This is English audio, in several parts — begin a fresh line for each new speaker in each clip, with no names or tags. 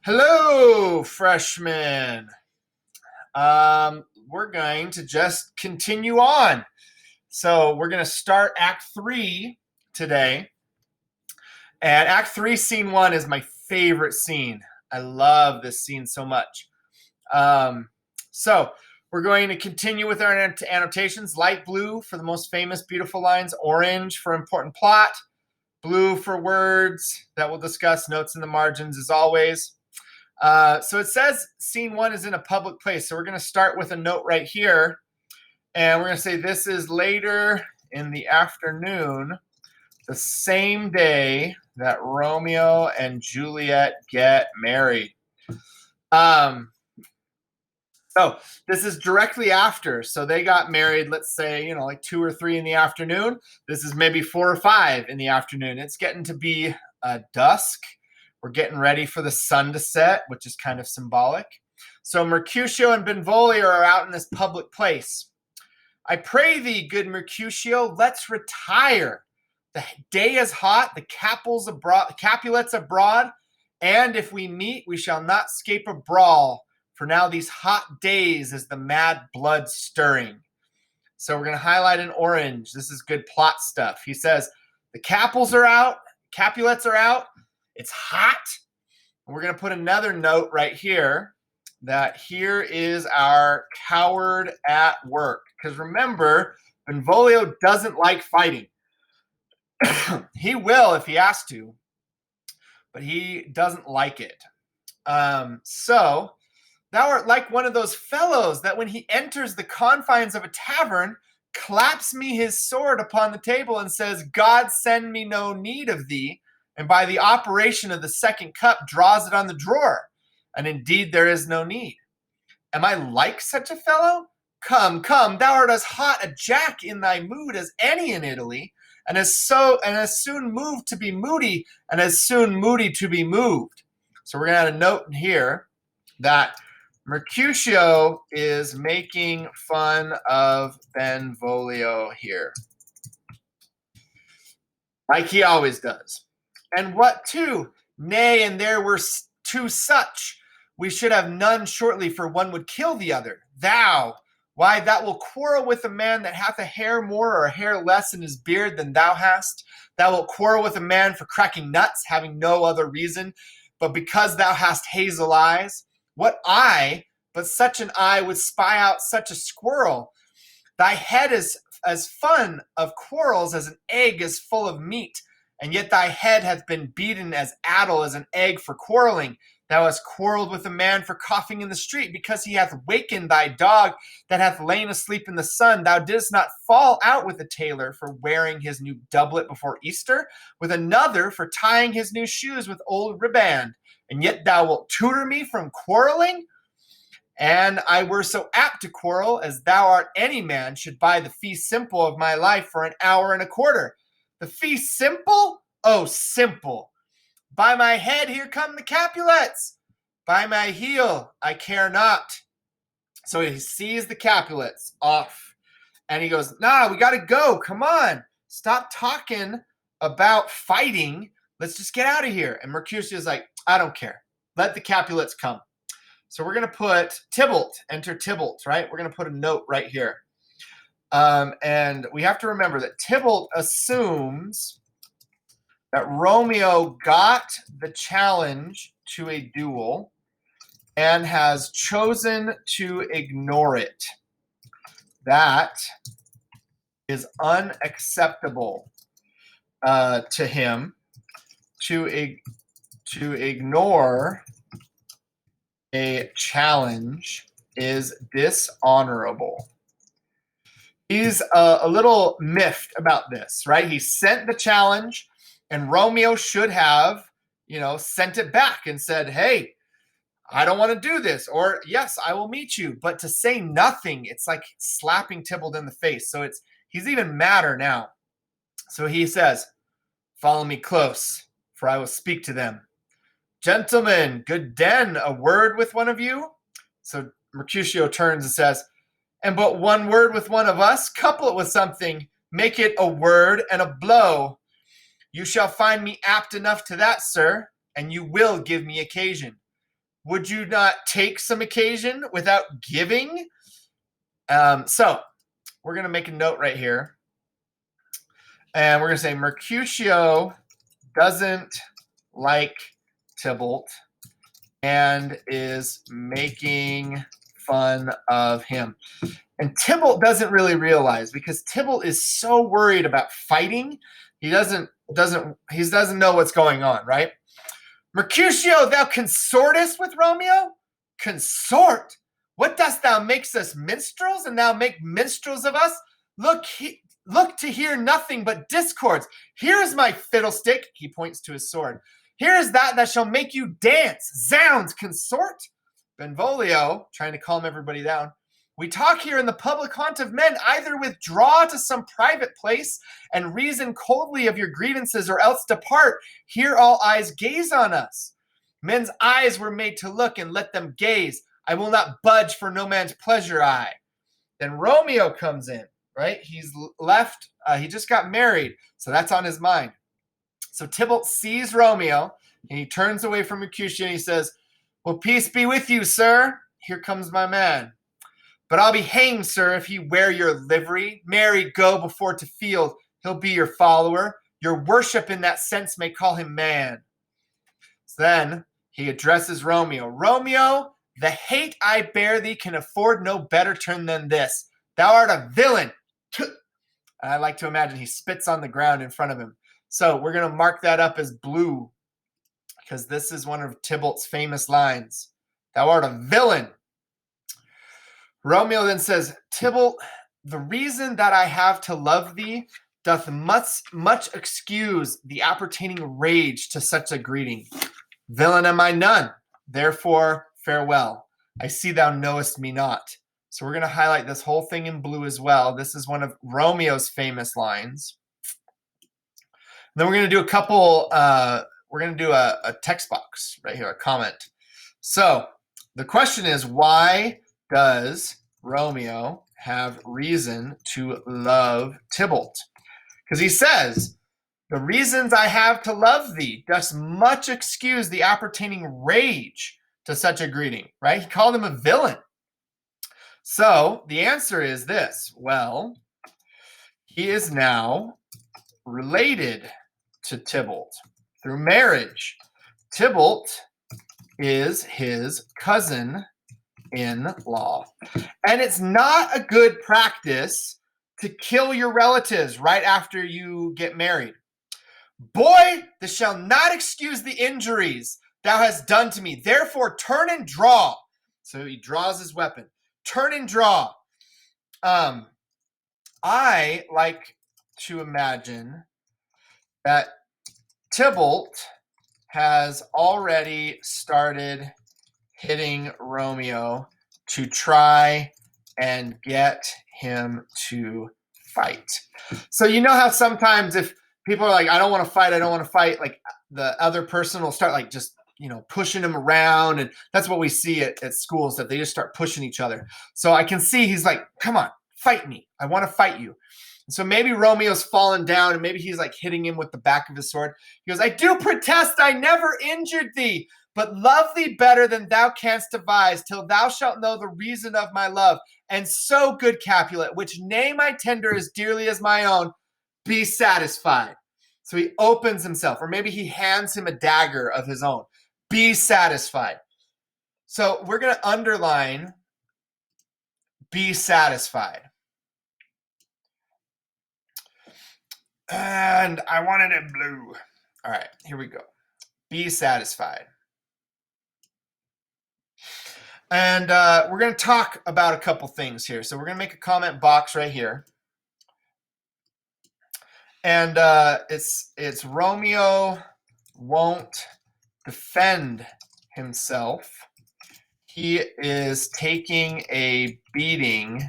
Hello, freshmen. We're going to just continue on. So we're going to start Act 3 today. And Act 3, Scene 1 is my favorite scene. I love this scene so much. So we're going to continue with our annotations. Light blue for the most famous, beautiful lines. Orange for important plot. Blue for words that we'll discuss. Notes in the margins as always. So it says scene 1 is in a public place. So we're going to start with a note right here. And we're going to say this is later in the afternoon, the same day that Romeo and Juliet get married. So this is directly after. So they got married, let's say, like 2 or 3 in the afternoon. This is maybe 4 or 5 in the afternoon. It's getting to be dusk. We're getting ready for the sun to set, which is kind of symbolic. So Mercutio and Benvolio are out in this public place. I pray thee, good Mercutio, let's retire. The day is hot, the Capulets abroad, and if we meet, we shall not scape a brawl. For now these hot days is the mad blood stirring. So we're going to highlight in orange. This is good plot stuff. He says, the Capulets are out. It's hot. We're going to put another note right here that here is our coward at work. Because remember, Benvolio doesn't like fighting. He will if he has to, but he doesn't like it. So thou art like one of those fellows that when he enters the confines of a tavern, claps me his sword upon the table and says, God send me no need of thee, and by the operation of the second cup draws it on the drawer, and indeed there is no need. Am I like such a fellow? Come, thou art as hot a jack in thy mood as any in Italy, and as soon moved to be moody, and as soon moody to be moved. So we're going to add a note in here that Mercutio is making fun of Benvolio here, like he always does. And what too? Nay, and there were two such. We should have none shortly, for one would kill the other. Thou, why, that will quarrel with a man that hath a hair more or a hair less in his beard than thou hast. Thou wilt quarrel with a man for cracking nuts, having no other reason, but because thou hast hazel eyes. What eye, but such an eye, would spy out such a squirrel? Thy head is as fun of quarrels as an egg is full of meat. And yet thy head hath been beaten as addle as an egg for quarreling. Thou hast quarreled with a man for coughing in the street, because he hath wakened thy dog that hath lain asleep in the sun. Thou didst not fall out with a tailor for wearing his new doublet before Easter, with another for tying his new shoes with old riband. And yet thou wilt tutor me from quarreling? And I were so apt to quarrel as thou art any man should buy the fee simple of my life for an hour and a quarter. The fee simple? Oh, simple. By my head, here come the Capulets. By my heel, I care not. So he sees the Capulets off. And he goes, nah, we got to go. Come on. Stop talking about fighting. Let's just get out of here. And Mercutio is like, I don't care. Let the Capulets come. So we're going to put Tybalt. Enter Tybalt, right? We're going to put a note right here. And we have to remember that Tybalt assumes that Romeo got the challenge to a duel and has chosen to ignore it. That is unacceptable to him. To ignore a challenge is dishonorable. He's a little miffed about this, right? He sent the challenge, and Romeo should have, sent it back and said, hey, I don't want to do this, or yes, I will meet you. But to say nothing, it's like slapping Tybalt in the face. So he's even madder now. So he says, follow me close, for I will speak to them. Gentlemen, good den, a word with one of you? So Mercutio turns and says, and but one word with one of us, couple it with something, make it a word and a blow. You shall find me apt enough to that, sir, and you will give me occasion. Would you not take some occasion without giving? So we're going to make a note right here. And we're going to say Mercutio doesn't like Tybalt and is making fun of him. And Tybalt doesn't really realize, because Tybalt is so worried about fighting, he doesn't know what's going on, right? Mercutio, thou consortest with Romeo? Consort? What dost thou make us minstrels, and thou make minstrels of us? Look to hear nothing but discords. Here is my fiddlestick, he points to his sword. Here is that shall make you dance. Zounds, consort? Benvolio, trying to calm everybody down. We talk here in the public haunt of men. Either withdraw to some private place and reason coldly of your grievances, or else depart. Here all eyes gaze on us. Men's eyes were made to look, and let them gaze. I will not budge for no man's pleasure eye. Then Romeo comes in, right? He's left. He just got married, so that's on his mind. So Tybalt sees Romeo, and he turns away from Mercutio, and he says, well, peace be with you, sir. Here comes my man. But I'll be hanged, sir, if he wear your livery. Marry, go before to field. He'll be your follower. Your worship in that sense may call him man. So then he addresses Romeo. Romeo, the hate I bear thee can afford no better turn than this. Thou art a villain. I like to imagine he spits on the ground in front of him. So we're going to mark that up as blue, because this is one of Tybalt's famous lines. Thou art a villain. Romeo then says, Tybalt, the reason that I have to love thee doth much excuse the appertaining rage to such a greeting. Villain am I none, therefore farewell. I see thou knowest me not. So we're going to highlight this whole thing in blue as well. This is one of Romeo's famous lines. And then we're going to do a couple, we're going to do a text box right here, a comment. So the question is, why does Romeo have reason to love Tybalt? Because he says, the reasons I have to love thee does much excuse the appertaining rage to such a greeting, right? He called him a villain. So the answer is this. Well, he is now related to Tybalt through marriage. Tybalt is his cousin-in-law. And it's not a good practice to kill your relatives right after you get married. Boy, this shall not excuse the injuries thou hast done to me. Therefore, turn and draw. So he draws his weapon. Turn and draw. I like to imagine that Tybalt has already started hitting Romeo to try and get him to fight. So you know how sometimes if people are like, I don't want to fight, like the other person will start like just, pushing him around. And that's what we see at schools, that they just start pushing each other. So I can see he's like, come on, fight me. I want to fight you. So maybe Romeo's fallen down, and maybe he's like hitting him with the back of his sword. He goes, I do protest I never injured thee, but love thee better than thou canst devise, till thou shalt know the reason of my love. And so, good Capulet, which name I tender as dearly as my own, be satisfied. So he opens himself, or maybe he hands him a dagger of his own. Be satisfied. So we're going to underline be satisfied. And I wanted it blue. All right, here we go. Be satisfied. And we're going to talk about a couple things here. So we're going to make a comment box right here. And it's Romeo won't defend himself. He is taking a beating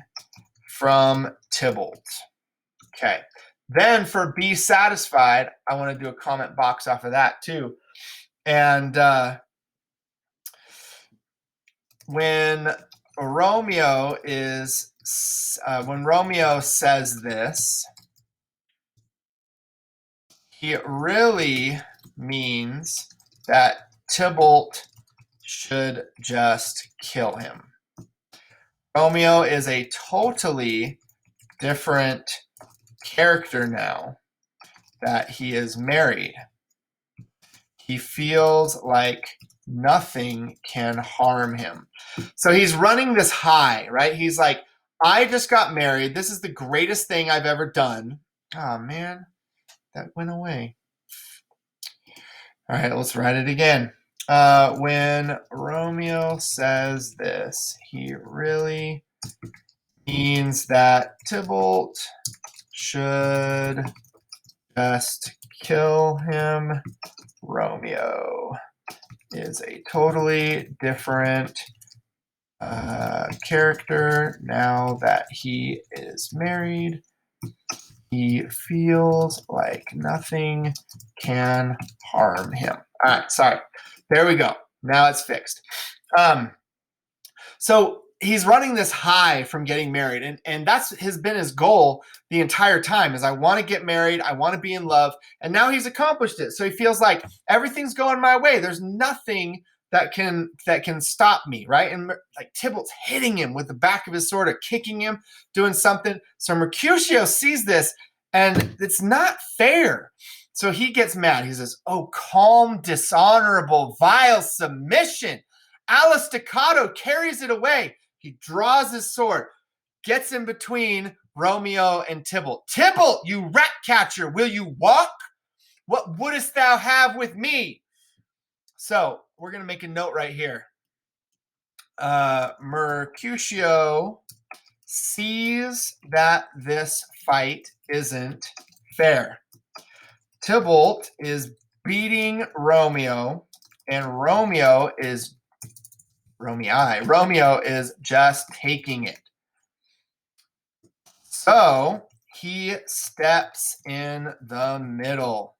from Tybalt. Okay. Then for be satisfied, I want to do a comment box off of that too. And when Romeo says this, he really means that Tybalt should just kill him. Romeo is a totally different character now that he is married. He feels like nothing can harm him. So he's running this high, right? He's like, I just got married. This is the greatest thing I've ever done. Oh, man, that went away. All right, let's write it again. When Romeo says this, he really means that Tybalt should just kill him. Romeo is a totally different character now that he is married. He feels like nothing can harm him. All right, sorry. There we go. Now it's fixed. So he's running this high from getting married, and that's been his goal the entire time is I want to get married, I want to be in love, and now he's accomplished it. So he feels like everything's going my way. There's nothing that can stop me, right? And like Tybalt's hitting him with the back of his sword or kicking him, doing something. So Mercutio sees this, and it's not fair. So he gets mad. He says, "Oh, calm, dishonorable, vile submission." Staccato carries it away. He draws his sword, gets in between Romeo and Tybalt. Tybalt, you rat catcher, will you walk? What wouldst thou have with me? So we're going to make a note right here. Mercutio sees that this fight isn't fair. Tybalt is beating Romeo, and Romeo is just taking it. So he steps in the middle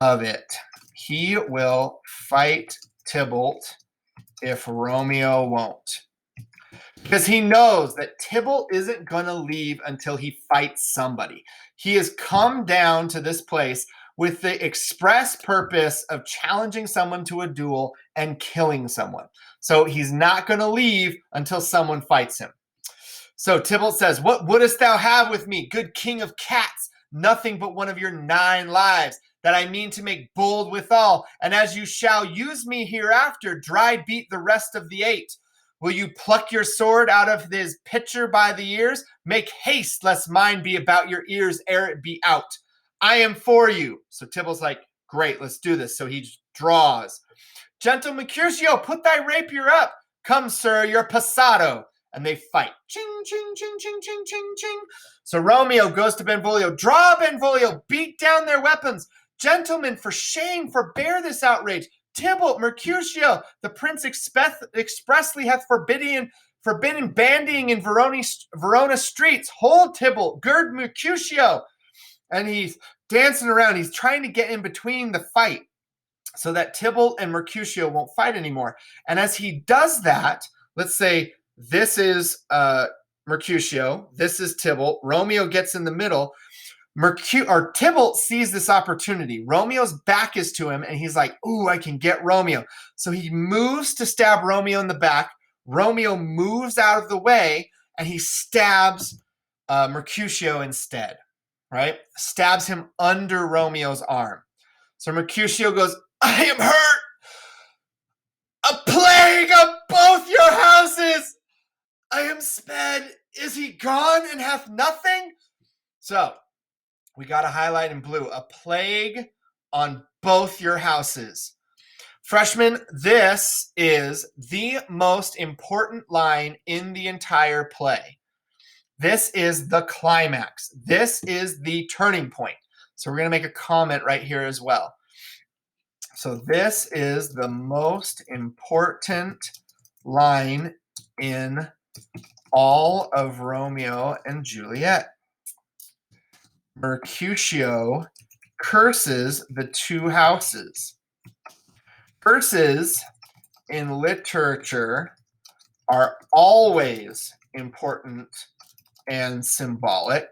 of it. He will fight Tybalt if Romeo won't. Because he knows that Tybalt isn't going to leave until he fights somebody. He has come down to this place with the express purpose of challenging someone to a duel and killing someone. So he's not going to leave until someone fights him. So Tybalt says, "What wouldst thou have with me, good king of cats? Nothing but one of your 9 lives, that I mean to make bold withal. And as you shall use me hereafter, dry beat the rest of the 8. Will you pluck your sword out of this pitcher by the ears? Make haste, lest mine be about your ears ere it be out. I am for you." So Tybalt's like, "Great, let's do this." So he draws. "Gentle Mercutio, put thy rapier up. Come, sir, you're passado." And they fight. Ching, ching, ching, ching, ching, ching, ching. So Romeo goes to Benvolio. "Draw, Benvolio, beat down their weapons. Gentlemen, for shame, forbear this outrage. Tybalt, Mercutio, the prince expressly hath forbidden bandying in Verona streets. Hold, Tybalt, gird Mercutio." And he's dancing around. He's trying to get in between the fight so that Tybalt and Mercutio won't fight anymore. And as he does that, let's say this is Mercutio, this is Tybalt. Romeo gets in the middle. Tybalt sees this opportunity. Romeo's back is to him, and he's like, "Ooh, I can get Romeo." So he moves to stab Romeo in the back. Romeo moves out of the way, and he stabs Mercutio instead, right? Stabs him under Romeo's arm. So Mercutio goes, "I am hurt. A plague of both your houses. I am sped. Is he gone and hath nothing?" So we got to highlight in blue, a plague on both your houses. Freshmen, this is the most important line in the entire play. This is the climax. This is the turning point. So we're going to make a comment right here as well. So this is the most important line in all of Romeo and Juliet. Mercutio curses the 2 houses. Curses in literature are always important and symbolic,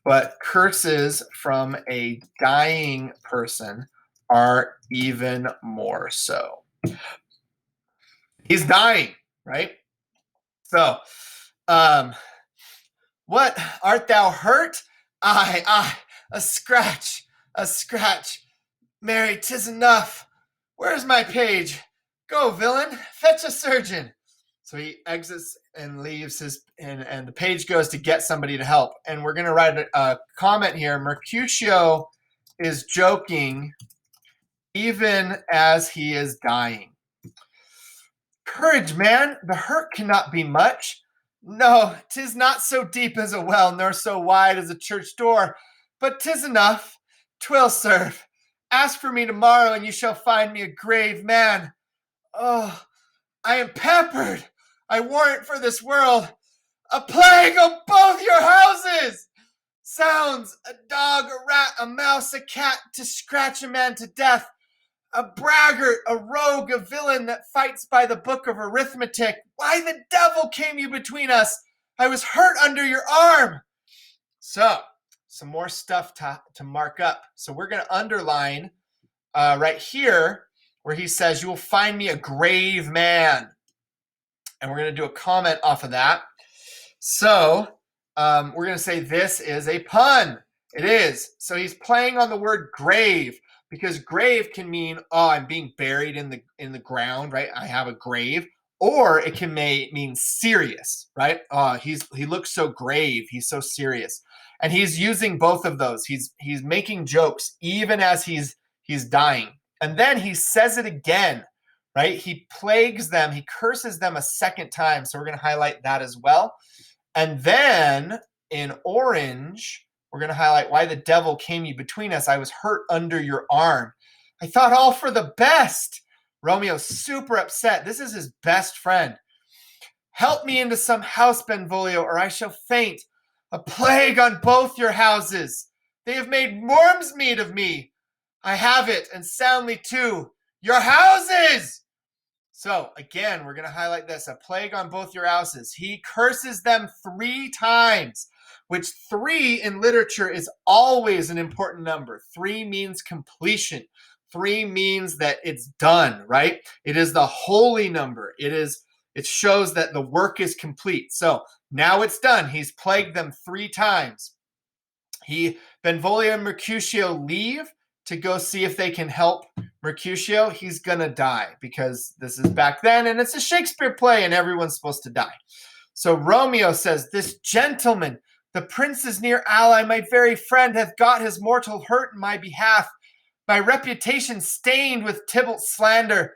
but curses from a dying person are even more so. He's dying, right? So, um, what art thou hurt? I, a scratch, a scratch. Mary, 'tis enough. Where's my page? Go, villain, fetch a surgeon. So he exits and leaves and the page goes to get somebody to help. And we're going to write a comment here. Mercutio is joking even as he is dying. Courage, man, the hurt cannot be much. No, 'tis not so deep as a well, nor so wide as a church door, but 'tis enough. 'Twill serve. Ask for me tomorrow, and you shall find me a grave man. Oh, I am pampered. I warrant for this world. A plague on both your houses! Sounds, a dog, a rat, a mouse, a cat, to scratch a man to death. A braggart, a rogue, a villain that fights by the book of arithmetic. Why the devil came you between us? I was hurt under your arm. So, some more stuff to mark up. So we're going to underline right here where he says, you will find me a grave man. And we're going to do a comment off of that. So we're going to say this is a pun. It is. So he's playing on the word grave, because grave can mean, oh, I'm being buried in the ground, right? I have a grave. Or it can mean serious, right? He looks so grave. He's so serious. And he's using both of those. He's making jokes even as he's dying. And then he says it again, right? He plagues them. He curses them a second time. So we're going to highlight that as well. And then in orange, we're going to highlight why the devil came you between us. I was hurt under your arm. I thought all for the best. Romeo's super upset. This is his best friend. Help me into some house, Benvolio, or I shall faint. A plague on both your houses. They have made worm's meat of me. I have it, and soundly too. Your houses! So again, we're going to highlight this. A plague on both your houses. He curses them 3 times, which 3 in literature is always an important number. 3 means completion. 3 means that it's done, right? It is the holy number. It shows that the work is complete. So now it's done. He's plagued them 3 times. Benvolio and Mercutio leave to go see if they can help Mercutio. He's gonna die because this is back then and it's a Shakespeare play and everyone's supposed to die. So Romeo says, this gentleman, the prince's near ally, my very friend, hath got his mortal hurt in my behalf. My reputation stained with Tybalt's slander.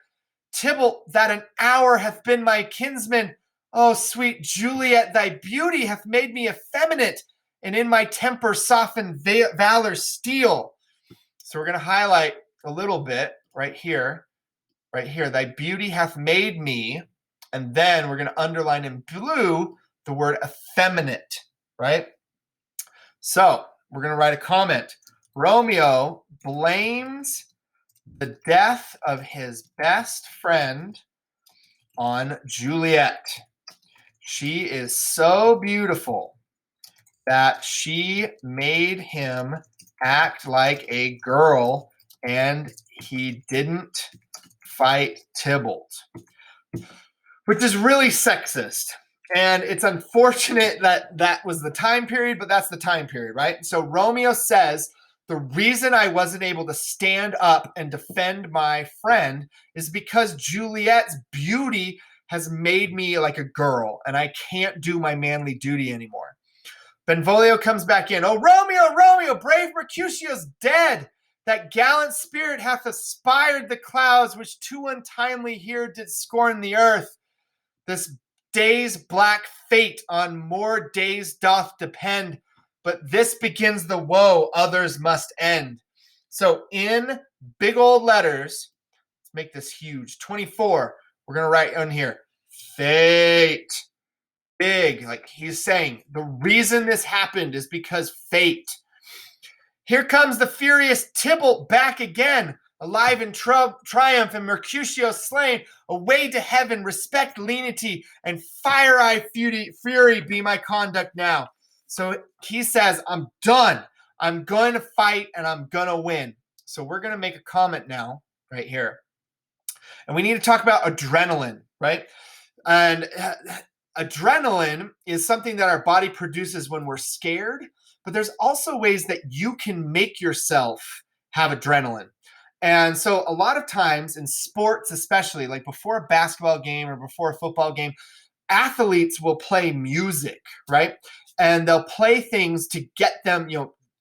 Tybalt, that an hour hath been my kinsman. Oh, sweet Juliet, thy beauty hath made me effeminate, and in my temper softened valor's steel. So we're going to highlight a little bit right here. Thy beauty hath made me, and then we're going to underline in blue the word effeminate, right? So we're going to write a comment. Romeo blames the death of his best friend on Juliet. She is so beautiful that she made him act like a girl and he didn't fight Tybalt, which is really sexist. And it's unfortunate that that was the time period, but that's the time period, right? So Romeo says, the reason I wasn't able to stand up and defend my friend is because Juliet's beauty has made me like a girl and I can't do my manly duty anymore. Benvolio comes back in. Oh, Romeo, Romeo, brave Mercutio's dead. That gallant spirit hath aspired the clouds, which too untimely here did scorn the earth. This day's black fate on more days doth depend, but this begins the woe others must end. So in big old letters, let's make this huge, 24, we're going to write on here, fate. Big, like he's saying, the reason this happened is because fate. Here comes the furious Tybalt back again, alive in triumph, and Mercutio slain. Away to heaven, respect lenity, and fire-eye fury be my conduct now. So he says, I'm done. I'm going to fight, and I'm going to win. So we're going to make a comment now, right here. And we need to talk about adrenaline. right? And adrenaline is something that our body produces when we're scared, but there's also ways that you can make yourself have adrenaline. And so a lot of times in sports, especially like before a basketball game or before a football game, athletes will play music, right? And they'll play things to get them,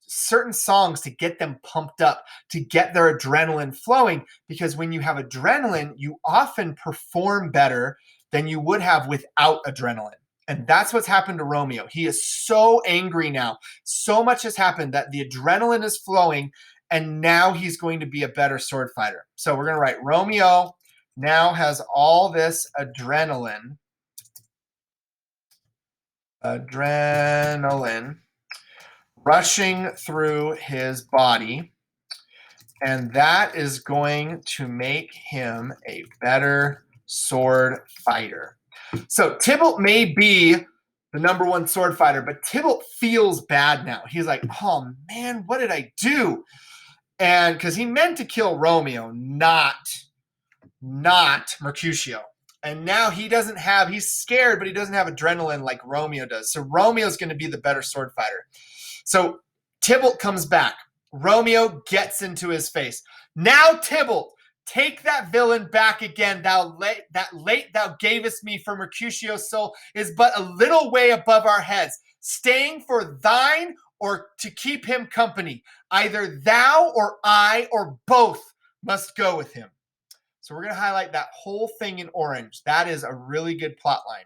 certain songs to get them pumped up, to get their adrenaline flowing. Because when you have adrenaline, you often perform better than you would have without adrenaline. And that's what's happened to Romeo. He is so angry now. So much has happened that the adrenaline is flowing, and now he's going to be a better sword fighter. So we're going to write Romeo now has all this adrenaline rushing through his body, and that is going to make him a better sword fighter. So Tybalt may be the number one sword fighter, but Tybalt feels bad now. He's like, oh man, what did I do? And because he meant to kill Romeo, not Mercutio. And now he's scared, but he doesn't have adrenaline like Romeo does. So Romeo's going to be the better sword fighter. So Tybalt comes back. Romeo gets into his face. Now, Tybalt, take that villain back again. That late thou gavest me for Mercutio's soul is but a little way above our heads, staying for thine or to keep him company. Either thou or I or both must go with him. So we're going to highlight that whole thing in orange. That is a really good plot line.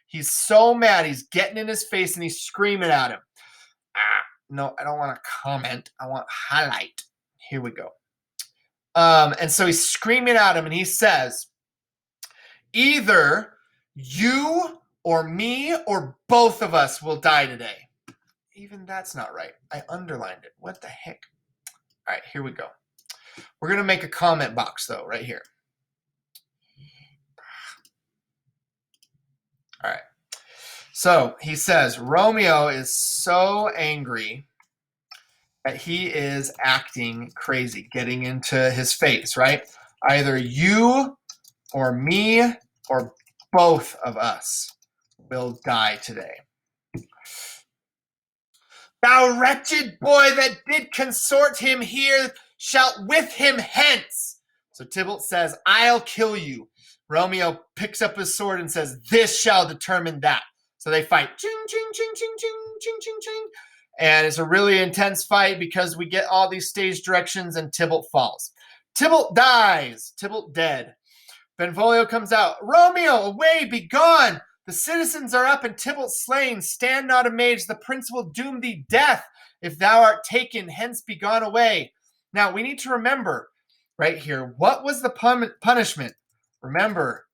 He's so mad. He's getting in his face and he's screaming at him. No, I don't want to comment. I want highlight. Here we go. And so he's screaming at him and he says, either you or me or both of us will die today. Even that's not right. I underlined it. What the heck? All right, here we go. We're going to make a comment box, though, right here. All right. So he says, Romeo is so angry that he is acting crazy, getting into his face, right? Either you or me or both of us will die today. Thou wretched boy that did consort him here shalt with him hence. So Tybalt says, I'll kill you. Romeo picks up his sword and says, this shall determine that. So they fight. Ching, ching, ching, ching, ching, ching, ching, ching. And it's a really intense fight because we get all these stage directions and Tybalt falls. Tybalt dies. Tybalt dead. Benvolio comes out. Romeo, away, be gone. The citizens are up and Tybalt slain. Stand not amazed. The prince will doom thee death if thou art taken. Hence be gone away. Now we need to remember right here, what was the punishment? Remember,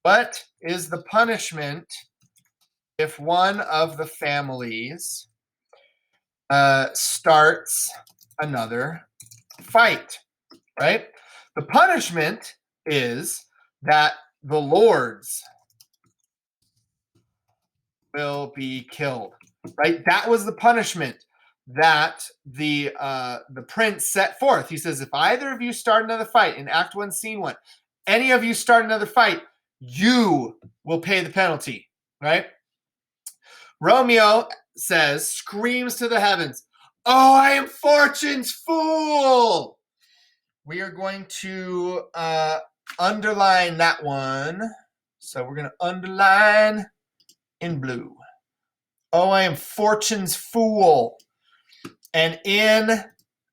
what is the punishment if one of the families starts another fight, right? The punishment is that the lords will be killed, right? That was the punishment that the prince set forth. He says, if either of you start another fight in Act 1, Scene 1, any of you start another fight, you will pay the penalty, right? Romeo says, screams to the heavens, oh, I am Fortune's fool. We are going to underline that one. So we're going to underline in blue. Oh, I am Fortune's fool. And in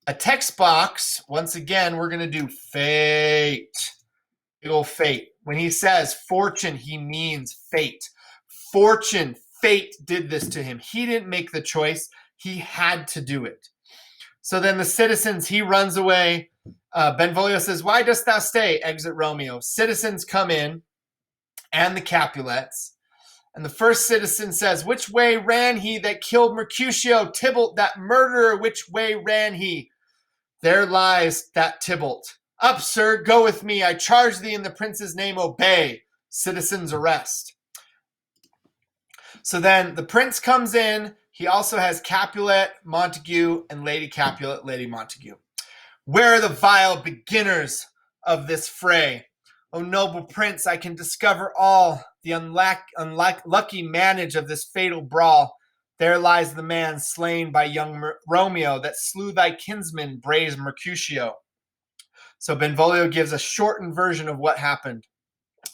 a text box, once again, we're going to do fate. Big old fate. When he says fortune, he means fate. Fortune, fate did this to him. He didn't make the choice. He had to do it. So then the citizens, he runs away. Benvolio says, why dost thou stay? Exit Romeo. Citizens come in and the Capulets. And the first citizen says, which way ran he that killed Mercutio? Tybalt, that murderer, which way ran he? There lies that Tybalt. Up, sir, go with me. I charge thee in the prince's name, obey. Citizens arrest. So then the prince comes in. He also has Capulet, Montague, and Lady Capulet, Lady Montague. Where are the vile beginners of this fray? O noble prince, I can discover all the unlucky manage of this fatal brawl. There lies the man slain by young Romeo that slew thy kinsman, brave Mercutio. So Benvolio gives a shortened version of what happened.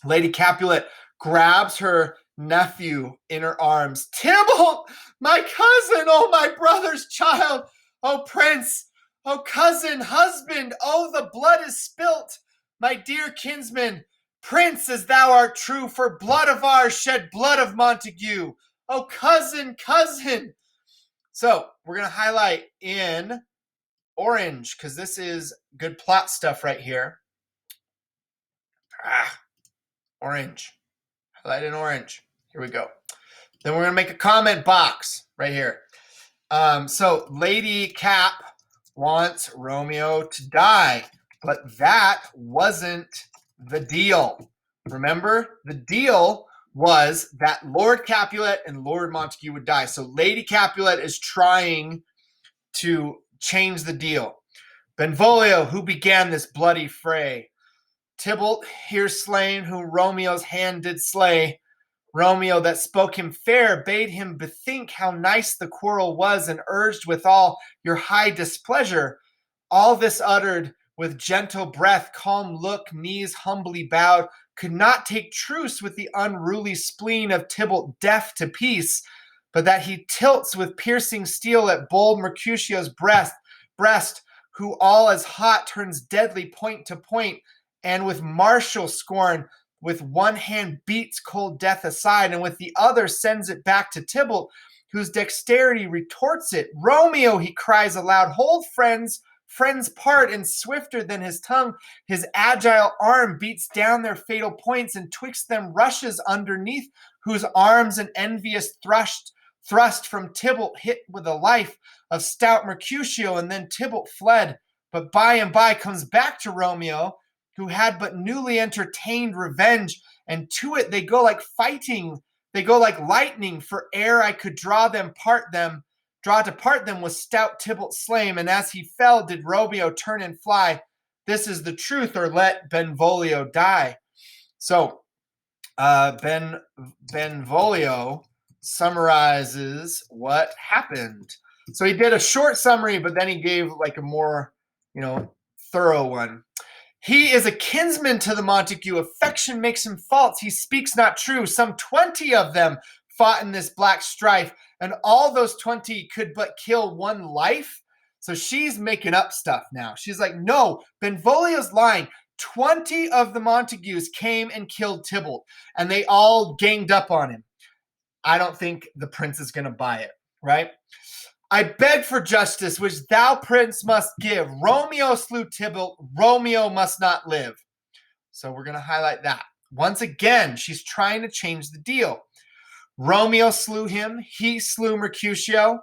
Lady Capulet grabs her nephew in her arms. Tybalt, my cousin, oh, my brother's child, oh, prince, oh, cousin, husband, oh, the blood is spilt. My dear kinsman, prince, as thou art true, for blood of ours shed blood of Montague. Oh, cousin, cousin. So we're going to highlight in orange because this is good plot stuff right here. Orange. Highlight in orange. Here we go. Then we're going to make a comment box right here. So Lady Cap wants Romeo to die, but that wasn't the deal. Remember, the deal was that Lord Capulet and Lord Montague would die. So Lady Capulet is trying to change the deal. Benvolio, who began this bloody fray. Tybalt, here slain, who Romeo's hand did slay. Romeo, that spoke him fair, bade him bethink how nice the quarrel was, and urged withal your high displeasure. All this uttered with gentle breath, calm look, knees humbly bowed, could not take truce with the unruly spleen of Tybalt, deaf to peace, but that he tilts with piercing steel at bold Mercutio's breast, who all as hot turns deadly point to point, and with martial scorn, with one hand beats cold death aside, and with the other sends it back to Tybalt, whose dexterity retorts it. Romeo, he cries aloud, hold friends part, and swifter than his tongue, his agile arm beats down their fatal points, and twixt them rushes underneath, whose arms an envious thrust from Tybalt hit with the life of stout Mercutio, and then Tybalt fled, but by and by comes back to Romeo, who had but newly entertained revenge, and to it they go like fighting, they go like lightning, for ere I could draw to part them was stout Tybalt slain, and as he fell did Romeo turn and fly. This is the truth, or let Benvolio die. So Benvolio summarizes what happened. So he did a short summary, but then he gave like a more, thorough one. He is a kinsman to the Montague. Affection makes him false. He speaks not true. Some 20 of them fought in this black strife, and all those 20 could but kill one life. So she's making up stuff now. She's like, no, Benvolio's lying. 20 of the Montagues came and killed Tybalt, and they all ganged up on him. I don't think the prince is going to buy it, right? I beg for justice, which thou, prince, must give. Romeo slew Tybalt. Romeo must not live. So we're going to highlight that. Once again, she's trying to change the deal. Romeo slew him. He slew Mercutio.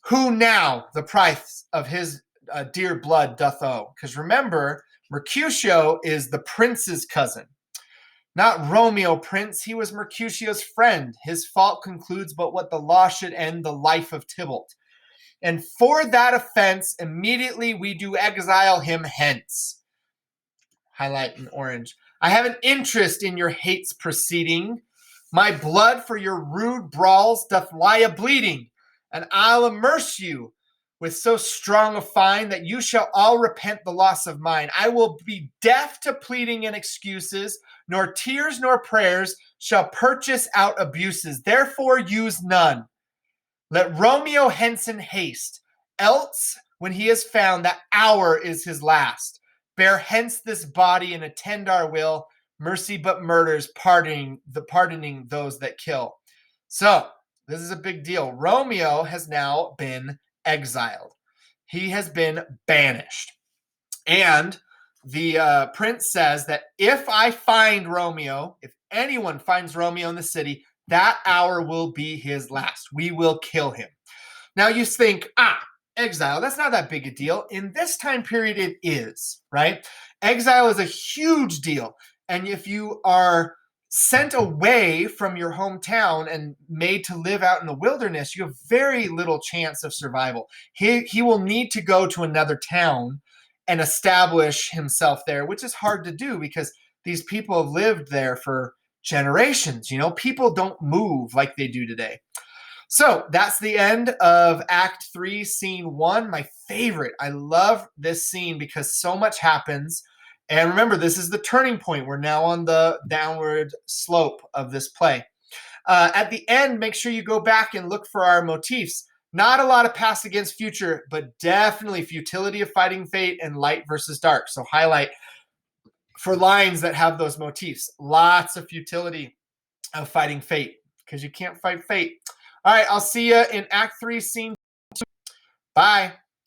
Who now the price of his dear blood doth owe? Because remember, Mercutio is the prince's cousin. Not Romeo, prince. He was Mercutio's friend. His fault concludes but what the law should end the life of Tybalt. And for that offense, immediately we do exile him hence. Highlight in orange. I have an interest in your hates proceeding. My blood for your rude brawls doth lie a bleeding, and I'll immerse you with so strong a fine that you shall all repent the loss of mine. I will be deaf to pleading and excuses, nor tears nor prayers shall purchase out abuses. Therefore use none. Let Romeo hence in haste, else when he is found, that hour is his last. Bear hence this body and attend our will. Mercy but murders, pardoning those that kill. So this is a big deal. Romeo has now been exiled. He has been banished. And the prince says that if I find Romeo, if anyone finds Romeo in the city, that hour will be his last. We will kill him. Now you think, exile, that's not that big a deal. In this time period, it is, right? Exile is a huge deal. And if you are sent away from your hometown and made to live out in the wilderness, you have very little chance of survival. He will need to go to another town and establish himself there, which is hard to do because these people have lived there for generations. You know, people don't move like they do today. So that's the end of Act 3, Scene 1. My favorite. I love this scene because so much happens. And remember, this is the turning point. We're now on the downward slope of this play. At the end, make sure you go back and look for our motifs. Not a lot of past against future, but definitely futility of fighting fate and light versus dark. So highlight for lines that have those motifs. Lots of futility of fighting fate because you can't fight fate. All right, I'll see you in Act 3, Scene 2. Bye.